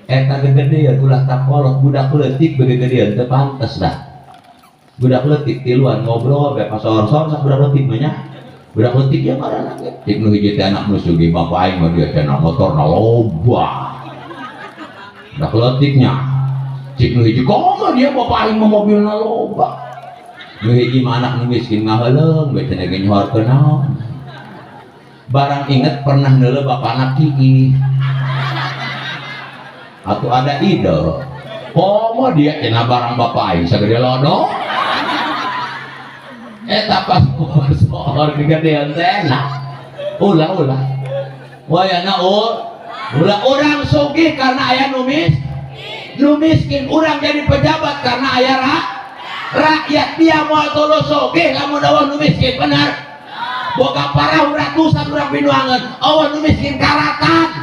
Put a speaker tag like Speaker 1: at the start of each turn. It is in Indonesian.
Speaker 1: eta gegedean ulah takolot budak leutik begegedean teu pantes dah. Budak leutik tiluan ngobrol bae pas sor-sor sak budak leutik mah nya. Budak leutik ya marana ge. Cik nu hiji teh anak nu sugih bapak aing mah dia teh motorna loba. Budak leutiknya. Cik nu hiji komo dia bapak aing mah mobilna loba. Nu hiji mah anak nu miskin ngaheuleuh bae teh ge nyohorkeun naon. Barang inget pernah neuleuh bapana kieu. Atau ada ide komo dia kena barang bapak aing sagede lodo eta pas soal kegedean teh ulah wayana ulah orang sugih karena aya nu miskin urang jadi pejabat karena aya rakyat dia moal tuluy sugih lamun eueuh nu miskin bener boga parah ratusan urang pinuangan eueuh nu miskin karatan